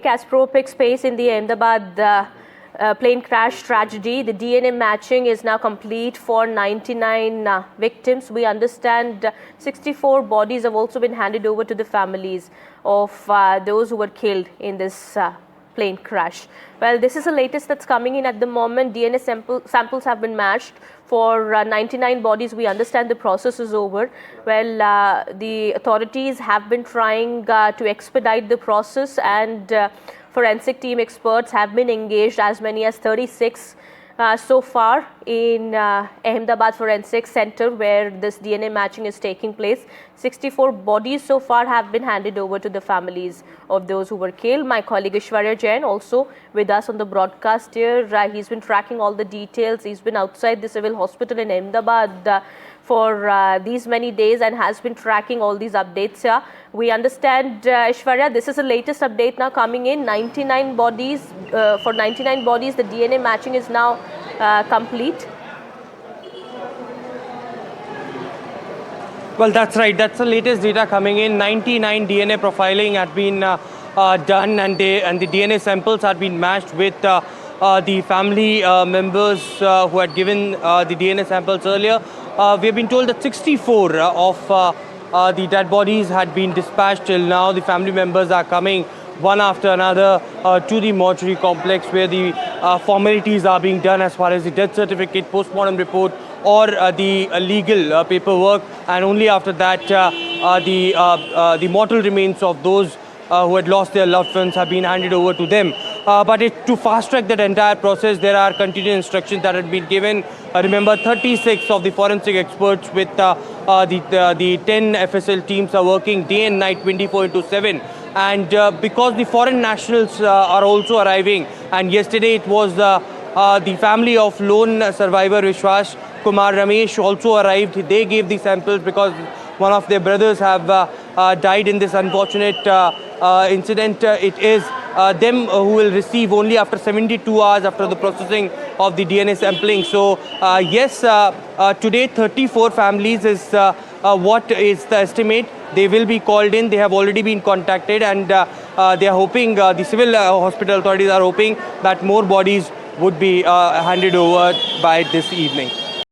As pro-pick space in the Ahmedabad plane crash tragedy, the DNA matching is now complete for 99 victims. We understand 64 bodies have also been handed over to the families of those who were killed in this plane crash. Well, this is the latest that's coming in at the moment. DNA samples have been matched for 99 bodies. We understand the process is over. Well, the authorities have been trying to expedite the process, and forensic team experts have been engaged, as many as 36 so far in Ahmedabad Forensic Center, where this DNA matching is taking place. 64 bodies so far have been handed over to the families of those who were killed. My colleague Aishwarya Jain also with us on the broadcast here. He's been tracking all the details. He's been outside the civil hospital in Ahmedabad for these many days and has been tracking all these updates here. We understand, Aishwarya, this is the latest update now coming in. 99 bodies, for 99 bodies, the DNA matching is now complete. Well, that's right. That's the latest data coming in. 99 DNA profiling had been done, and the DNA samples had been matched with the family members who had given the DNA samples earlier. We have been told that 64 of the dead bodies had been dispatched till now. The family members are coming one after another to the mortuary complex, where the formalities are being done as far as the death certificate, post-mortem report, or the legal paperwork, and only after that the mortal remains of those who had lost their loved ones have been handed over to them. But to fast-track that entire process, there are continued instructions that had been given. Remember, 36 of the forensic experts with the 10 FSL teams are working day and night, 24/7. And because the foreign nationals are also arriving, and yesterday it was the family of lone survivor Vishwas Kumar Ramesh also arrived. They gave the samples because one of their brothers have died in this unfortunate incident. It is them who will receive only after 72 hours after the processing of the DNA sampling. So yes, today 34 families is what is the estimate. They will be called in. They have already been contacted, and they are hoping, the civil hospital authorities are hoping that more bodies would be handed over by this evening.